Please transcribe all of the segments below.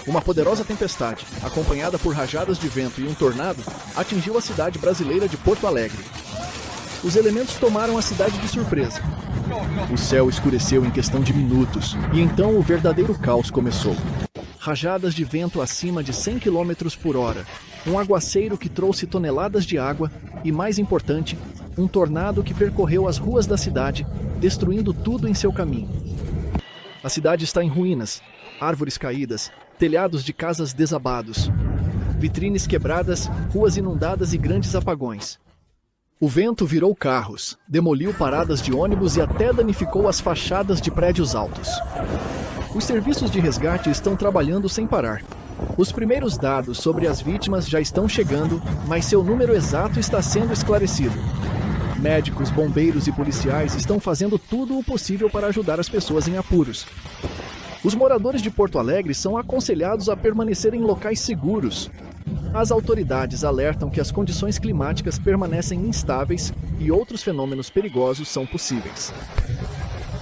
Uma poderosa tempestade, acompanhada por rajadas de vento e um tornado, atingiu a cidade brasileira de Porto Alegre. Os elementos tomaram a cidade de surpresa. O céu escureceu em questão de minutos, e então o verdadeiro caos começou. Rajadas de vento acima de 100 km por hora, um aguaceiro que trouxe toneladas de água e, mais importante, um tornado que percorreu as ruas da cidade, destruindo tudo em seu caminho. A cidade está em ruínas, árvores caídas, telhados de casas desabados, vitrines quebradas, ruas inundadas e grandes apagões. O vento virou carros, demoliu paradas de ônibus e até danificou as fachadas de prédios altos. Os serviços de resgate estão trabalhando sem parar. Os primeiros dados sobre as vítimas já estão chegando, mas seu número exato está sendo esclarecido. Médicos, bombeiros e policiais estão fazendo tudo o possível para ajudar as pessoas em apuros. Os moradores de Porto Alegre são aconselhados a permanecer em locais seguros. As autoridades alertam que as condições climáticas permanecem instáveis e outros fenômenos perigosos são possíveis.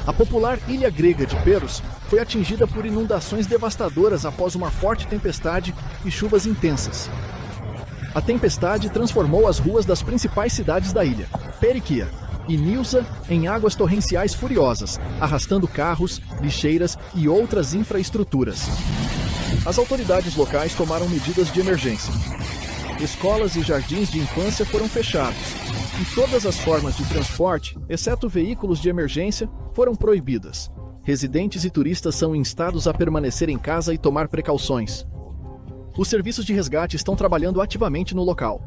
A popular ilha grega de Peros foi atingida por inundações devastadoras após uma forte tempestade e chuvas intensas. A tempestade transformou as ruas das principais cidades da ilha, Periquia e Nilsa, em águas torrenciais furiosas, arrastando carros, lixeiras e outras infraestruturas. As autoridades locais tomaram medidas de emergência. Escolas e jardins de infância foram fechados, e todas as formas de transporte, exceto veículos de emergência, foram proibidas. Residentes e turistas são instados a permanecer em casa e tomar precauções. Os serviços de resgate estão trabalhando ativamente no local.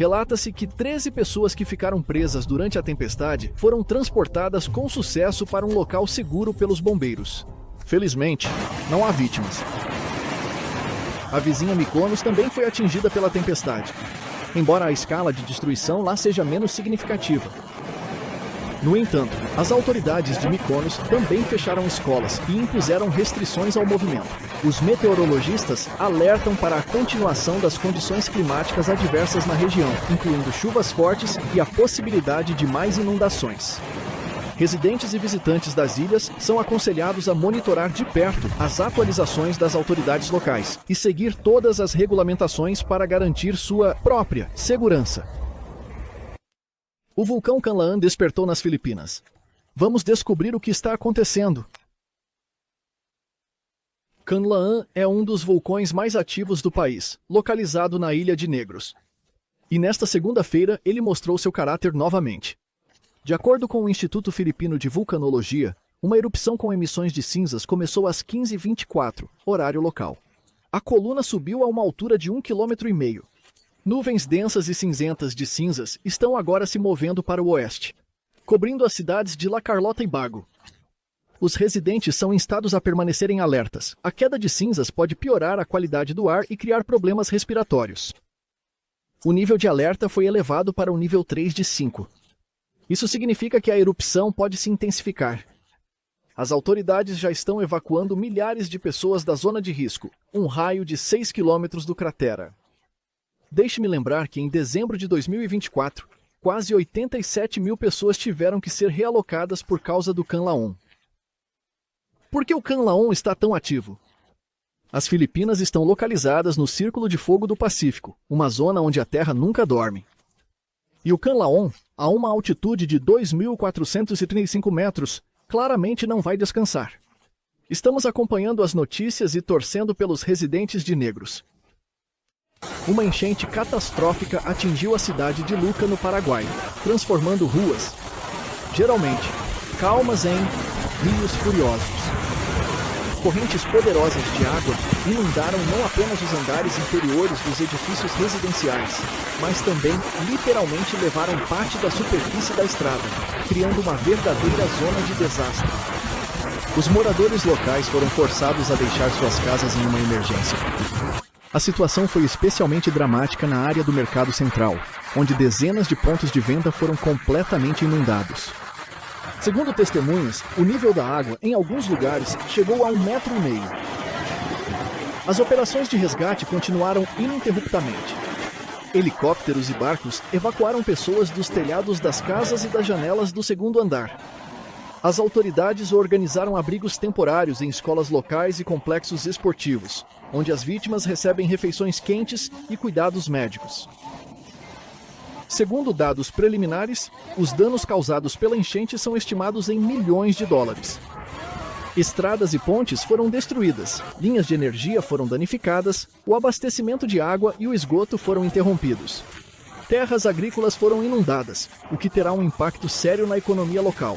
Relata-se que 13 pessoas que ficaram presas durante a tempestade foram transportadas com sucesso para um local seguro pelos bombeiros. Felizmente, não há vítimas. A vizinha Mykonos também foi atingida pela tempestade, embora a escala de destruição lá seja menos significativa. No entanto, as autoridades de Mykonos também fecharam escolas e impuseram restrições ao movimento. Os meteorologistas alertam para a continuação das condições climáticas adversas na região, incluindo chuvas fortes e a possibilidade de mais inundações. Residentes e visitantes das ilhas são aconselhados a monitorar de perto as atualizações das autoridades locais e seguir todas as regulamentações para garantir sua própria segurança. O vulcão Canlaon despertou nas Filipinas. Vamos descobrir o que está acontecendo. Canlaon é um dos vulcões mais ativos do país, localizado na Ilha de Negros. E nesta segunda-feira ele mostrou seu caráter novamente. De acordo com o Instituto Filipino de Vulcanologia, uma erupção com emissões de cinzas começou às 15h24, horário local. A coluna subiu a uma altura de 1,5 km. Nuvens densas e cinzentas de cinzas estão agora se movendo para o oeste, cobrindo as cidades de La Carlota e Bago. Os residentes são instados a permanecerem alertas. A queda de cinzas pode piorar a qualidade do ar e criar problemas respiratórios. O nível de alerta foi elevado para o nível 3 de 5. Isso significa que a erupção pode se intensificar. As autoridades já estão evacuando milhares de pessoas da zona de risco, um raio de 6 km do cratera. Deixe-me lembrar que em dezembro de 2024, quase 87 mil pessoas tiveram que ser realocadas por causa do Canlaon. Por que o Canlaon está tão ativo? As Filipinas estão localizadas no Círculo de Fogo do Pacífico, uma zona onde a Terra nunca dorme. E o Canlaon, a uma altitude de 2.435 metros, claramente não vai descansar. Estamos acompanhando as notícias e torcendo pelos residentes de Negros. Uma enchente catastrófica atingiu a cidade de Luca, no Paraguai, transformando ruas, geralmente calmas, em rios furiosos. Correntes poderosas de água inundaram não apenas os andares inferiores dos edifícios residenciais, mas também literalmente levaram parte da superfície da estrada, criando uma verdadeira zona de desastre. Os moradores locais foram forçados a deixar suas casas em uma emergência. A situação foi especialmente dramática na área do Mercado Central, onde dezenas de pontos de venda foram completamente inundados. Segundo testemunhas, o nível da água, em alguns lugares, chegou a 1,5 metro. As operações de resgate continuaram ininterruptamente. Helicópteros e barcos evacuaram pessoas dos telhados das casas e das janelas do segundo andar. As autoridades organizaram abrigos temporários em escolas locais e complexos esportivos, onde as vítimas recebem refeições quentes e cuidados médicos. Segundo dados preliminares, os danos causados pela enchente são estimados em milhões de dólares. Estradas e pontes foram destruídas, linhas de energia foram danificadas, o abastecimento de água e o esgoto foram interrompidos. Terras agrícolas foram inundadas, o que terá um impacto sério na economia local.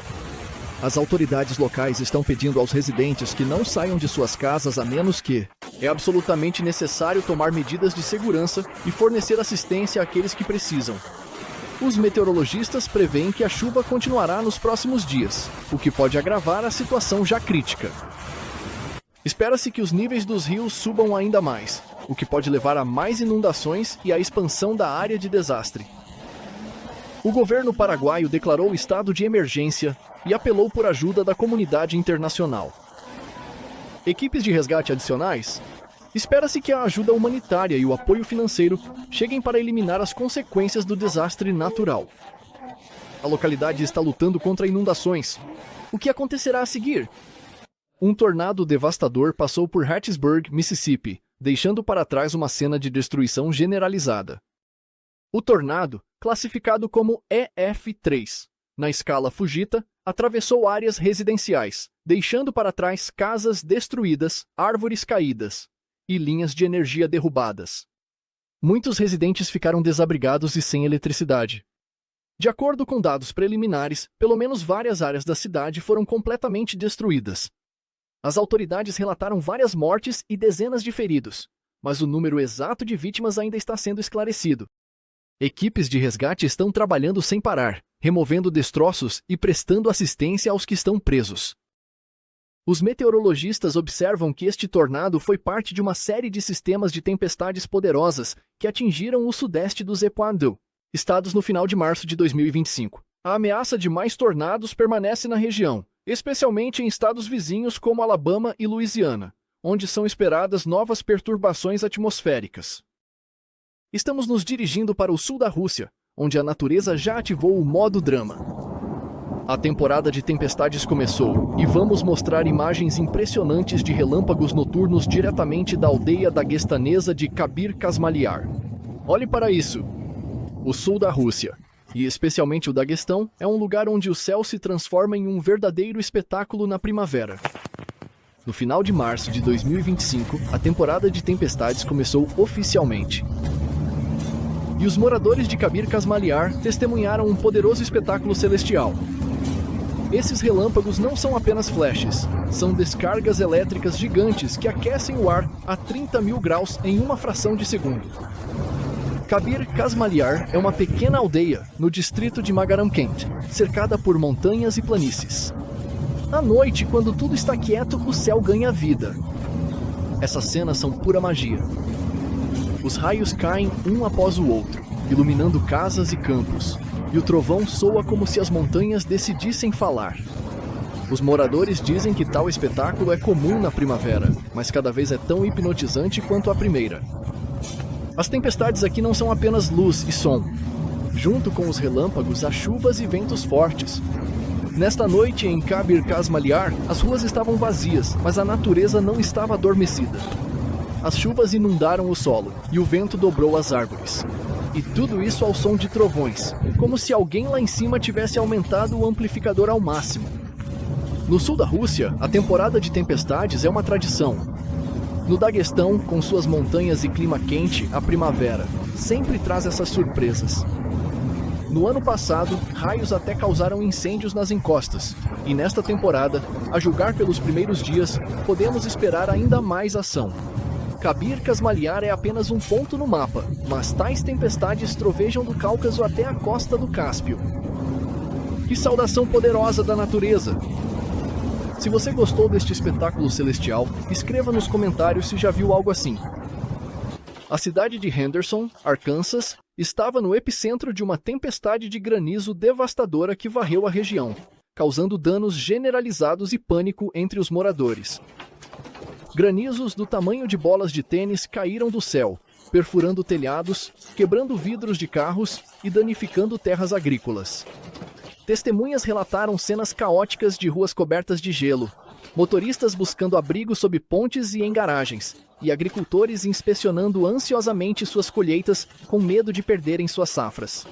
As autoridades locais estão pedindo aos residentes que não saiam de suas casas a menos que é absolutamente necessário tomar medidas de segurança e fornecer assistência àqueles que precisam. Os meteorologistas preveem que a chuva continuará nos próximos dias, o que pode agravar a situação já crítica. Espera-se que os níveis dos rios subam ainda mais, o que pode levar a mais inundações e à expansão da área de desastre. O governo paraguaio declarou estado de emergência e apelou por ajuda da comunidade internacional. Equipes de resgate adicionais? Espera-se que a ajuda humanitária e o apoio financeiro cheguem para eliminar as consequências do desastre natural. A localidade está lutando contra inundações. O que acontecerá a seguir? Um tornado devastador passou por Hattiesburg, Mississippi, deixando para trás uma cena de destruição generalizada. O tornado, classificado como EF3, na escala Fujita, atravessou áreas residenciais, deixando para trás casas destruídas, árvores caídas e linhas de energia derrubadas. Muitos residentes ficaram desabrigados e sem eletricidade. De acordo com dados preliminares, pelo menos várias áreas da cidade foram completamente destruídas. As autoridades relataram várias mortes e dezenas de feridos, mas o número exato de vítimas ainda está sendo esclarecido. Equipes de resgate estão trabalhando sem parar, removendo destroços e prestando assistência aos que estão presos. Os meteorologistas observam que este tornado foi parte de uma série de sistemas de tempestades poderosas que atingiram o sudeste do Zequandu, estados no final de março de 2025. A ameaça de mais tornados permanece na região, especialmente em estados vizinhos como Alabama e Louisiana, onde são esperadas novas perturbações atmosféricas. Estamos nos dirigindo para o sul da Rússia, onde a natureza já ativou o modo drama. A temporada de tempestades começou, e vamos mostrar imagens impressionantes de relâmpagos noturnos diretamente da aldeia daguestanesa de Kabir Kazmaliar. Olhe para isso! O sul da Rússia, e especialmente o Daguestão, é um lugar onde o céu se transforma em um verdadeiro espetáculo na primavera. No final de março de 2025, a temporada de tempestades começou oficialmente. E os moradores de Kabir Kazmaliar testemunharam um poderoso espetáculo celestial. Esses relâmpagos não são apenas flashes, são descargas elétricas gigantes que aquecem o ar a 30 mil graus em uma fração de segundo. Kabir Kazmaliar é uma pequena aldeia no distrito de Magaramkent, cercada por montanhas e planícies. À noite, quando tudo está quieto, o céu ganha vida. Essas cenas são pura magia. Os raios caem um após o outro, iluminando casas e campos, e o trovão soa como se as montanhas decidissem falar. Os moradores dizem que tal espetáculo é comum na primavera, mas cada vez é tão hipnotizante quanto a primeira. As tempestades aqui não são apenas luz e som. Junto com os relâmpagos, há chuvas e ventos fortes. Nesta noite, em Kabir Kazmaliar, as ruas estavam vazias, mas a natureza não estava adormecida. As chuvas inundaram o solo, e o vento dobrou as árvores. E tudo isso ao som de trovões, como se alguém lá em cima tivesse aumentado o amplificador ao máximo. No sul da Rússia, a temporada de tempestades é uma tradição. No Daguestão, com suas montanhas e clima quente, a primavera sempre traz essas surpresas. No ano passado, raios até causaram incêndios nas encostas, e nesta temporada, a julgar pelos primeiros dias, podemos esperar ainda mais ação. Kabir Kazmaliar é apenas um ponto no mapa, mas tais tempestades trovejam do Cáucaso até a costa do Cáspio. Que saudação poderosa da natureza! Se você gostou deste espetáculo celestial, escreva nos comentários se já viu algo assim. A cidade de Henderson, Arkansas, estava no epicentro de uma tempestade de granizo devastadora que varreu a região, causando danos generalizados e pânico entre os moradores. Granizos do tamanho de bolas de tênis caíram do céu, perfurando telhados, quebrando vidros de carros e danificando terras agrícolas. Testemunhas relataram cenas caóticas de ruas cobertas de gelo, motoristas buscando abrigo sob pontes e em garagens, e agricultores inspecionando ansiosamente suas colheitas com medo de perderem suas safras.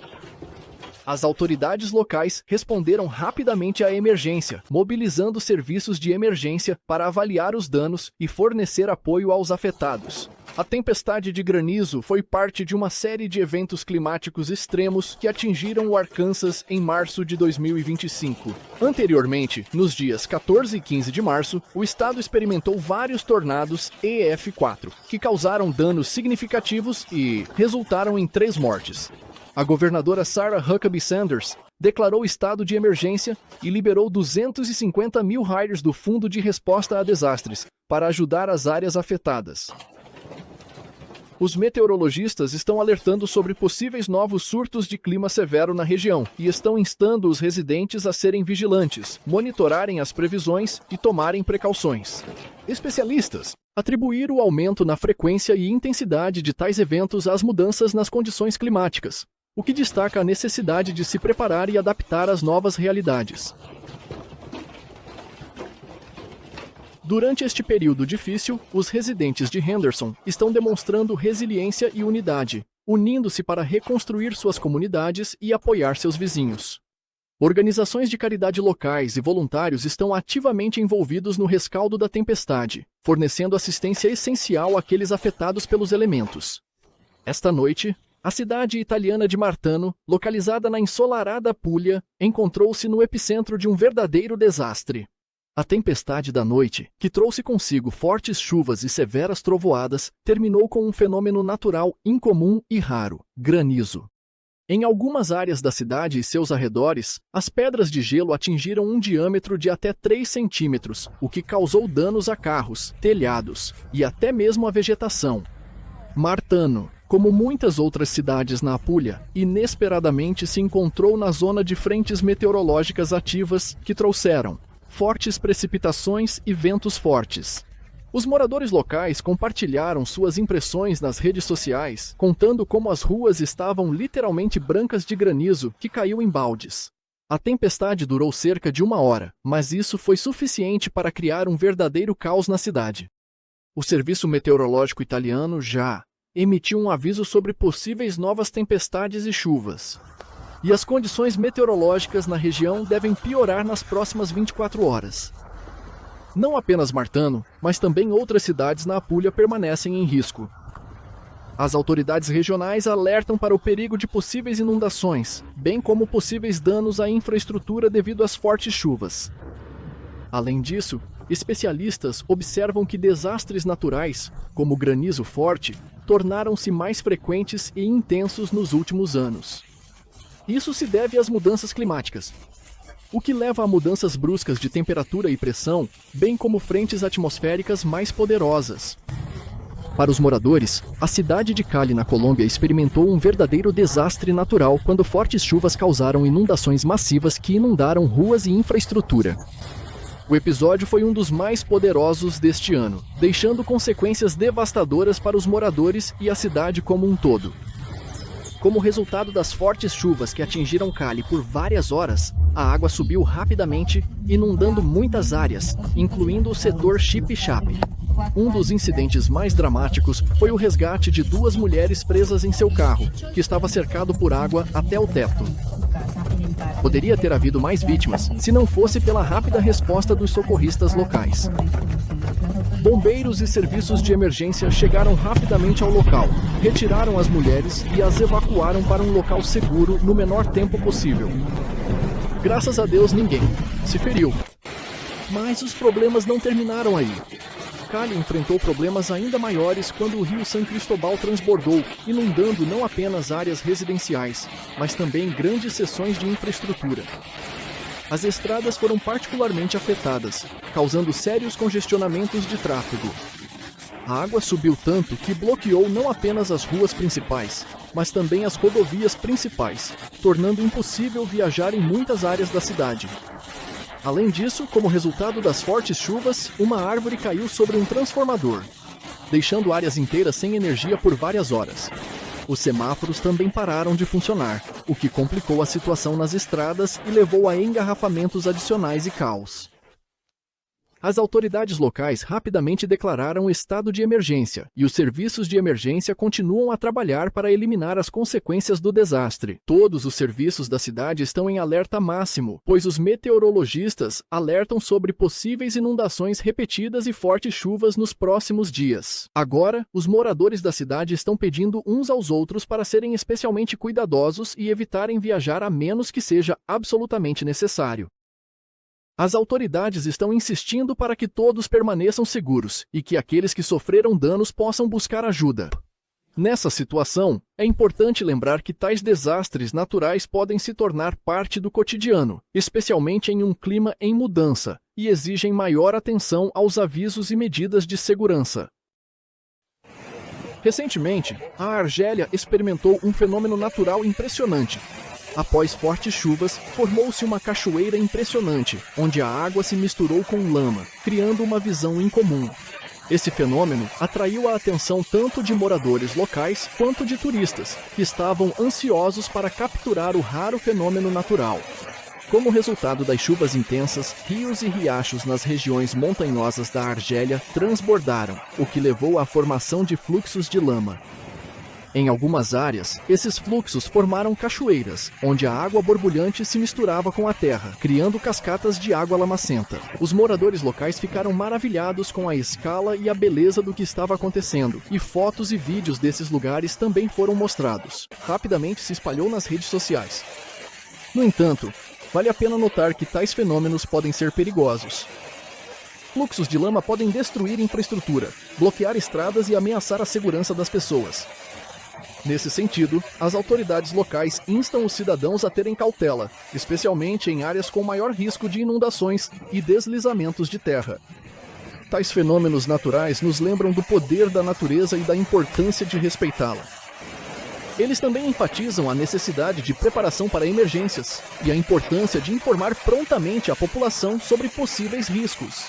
As autoridades locais responderam rapidamente à emergência, mobilizando serviços de emergência para avaliar os danos e fornecer apoio aos afetados. A tempestade de granizo foi parte de uma série de eventos climáticos extremos que atingiram o Arkansas em março de 2025. Anteriormente, nos dias 14 e 15 de março, o estado experimentou vários tornados EF4, que causaram danos significativos e resultaram em 3 mortes. A governadora Sarah Huckabee Sanders declarou estado de emergência e liberou 250 mil hires do Fundo de Resposta a Desastres para ajudar as áreas afetadas. Os meteorologistas estão alertando sobre possíveis novos surtos de clima severo na região e estão instando os residentes a serem vigilantes, monitorarem as previsões e tomarem precauções. Especialistas atribuíram o aumento na frequência e intensidade de tais eventos às mudanças nas condições climáticas, o que destaca a necessidade de se preparar e adaptar às novas realidades. Durante este período difícil, os residentes de Henderson estão demonstrando resiliência e unidade, unindo-se para reconstruir suas comunidades e apoiar seus vizinhos. Organizações de caridade locais e voluntários estão ativamente envolvidos no rescaldo da tempestade, fornecendo assistência essencial àqueles afetados pelos elementos. Esta noite, a cidade italiana de Martano, localizada na ensolarada Puglia, encontrou-se no epicentro de um verdadeiro desastre. A tempestade da noite, que trouxe consigo fortes chuvas e severas trovoadas, terminou com um fenômeno natural incomum e raro: granizo. Em algumas áreas da cidade e seus arredores, as pedras de gelo atingiram um diâmetro de até 3 centímetros, o que causou danos a carros, telhados e até mesmo a vegetação. Martano, como muitas outras cidades na Apulia, inesperadamente se encontrou na zona de frentes meteorológicas ativas que trouxeram fortes precipitações e ventos fortes. Os moradores locais compartilharam suas impressões nas redes sociais, contando como as ruas estavam literalmente brancas de granizo que caiu em baldes. A tempestade durou cerca de 1 hora, mas isso foi suficiente para criar um verdadeiro caos na cidade. O Serviço Meteorológico Italiano já emitiu um aviso sobre possíveis novas tempestades e chuvas. E as condições meteorológicas na região devem piorar nas próximas 24 horas. Não apenas Martano, mas também outras cidades na Apulia permanecem em risco. As autoridades regionais alertam para o perigo de possíveis inundações, bem como possíveis danos à infraestrutura devido às fortes chuvas. Além disso, especialistas observam que desastres naturais, como granizo forte, tornaram-se mais frequentes e intensos nos últimos anos. Isso se deve às mudanças climáticas, o que leva a mudanças bruscas de temperatura e pressão, bem como frentes atmosféricas mais poderosas. Para os moradores, a cidade de Cali, na Colômbia, experimentou um verdadeiro desastre natural quando fortes chuvas causaram inundações massivas que inundaram ruas e infraestrutura. O episódio foi um dos mais poderosos deste ano, deixando consequências devastadoras para os moradores e a cidade como um todo. Como resultado das fortes chuvas que atingiram Cali por várias horas, a água subiu rapidamente, inundando muitas áreas, incluindo o setor Chip-Chape. Um dos incidentes mais dramáticos foi o resgate de 2 mulheres presas em seu carro, que estava cercado por água até o teto. Poderia ter havido mais vítimas, se não fosse pela rápida resposta dos socorristas locais. Bombeiros e serviços de emergência chegaram rapidamente ao local, retiraram as mulheres e as evacuaram para um local seguro no menor tempo possível. Graças a Deus ninguém se feriu. Mas os problemas não terminaram aí. Cali enfrentou problemas ainda maiores quando o rio San Cristóbal transbordou, inundando não apenas áreas residenciais, mas também grandes seções de infraestrutura. As estradas foram particularmente afetadas, causando sérios congestionamentos de tráfego. A água subiu tanto que bloqueou não apenas as ruas principais, mas também as rodovias principais, tornando impossível viajar em muitas áreas da cidade. Além disso, como resultado das fortes chuvas, uma árvore caiu sobre um transformador, deixando áreas inteiras sem energia por várias horas. Os semáforos também pararam de funcionar. o que complicou a situação nas estradas e levou a engarrafamentos adicionais e caos. As autoridades locais rapidamente declararam estado de emergência, e os serviços de emergência continuam a trabalhar para eliminar as consequências do desastre. Todos os serviços da cidade estão em alerta máximo, pois os meteorologistas alertam sobre possíveis inundações repetidas e fortes chuvas nos próximos dias. Agora, os moradores da cidade estão pedindo uns aos outros para serem especialmente cuidadosos e evitarem viajar a menos que seja absolutamente necessário. As autoridades estão insistindo para que todos permaneçam seguros e que aqueles que sofreram danos possam buscar ajuda. Nessa situação, é importante lembrar que tais desastres naturais podem se tornar parte do cotidiano, especialmente em um clima em mudança, e exigem maior atenção aos avisos e medidas de segurança. Recentemente, a Argélia experimentou um fenômeno natural impressionante. Após fortes chuvas, formou-se uma cachoeira impressionante, onde a água se misturou com lama, criando uma visão incomum. Esse fenômeno atraiu a atenção tanto de moradores locais quanto de turistas, que estavam ansiosos para capturar o raro fenômeno natural. Como resultado das chuvas intensas, rios e riachos nas regiões montanhosas da Argélia transbordaram, o que levou à formação de fluxos de lama. Em algumas áreas, esses fluxos formaram cachoeiras, onde a água borbulhante se misturava com a terra, criando cascatas de água lamacenta. Os moradores locais ficaram maravilhados com a escala e a beleza do que estava acontecendo, e fotos e vídeos desses lugares também foram mostrados. Rapidamente se espalhou nas redes sociais. No entanto, vale a pena notar que tais fenômenos podem ser perigosos. Fluxos de lama podem destruir infraestrutura, bloquear estradas e ameaçar a segurança das pessoas. Nesse sentido, as autoridades locais instam os cidadãos a terem cautela, especialmente em áreas com maior risco de inundações e deslizamentos de terra. Tais fenômenos naturais nos lembram do poder da natureza e da importância de respeitá-la. Eles também enfatizam a necessidade de preparação para emergências e a importância de informar prontamente a população sobre possíveis riscos.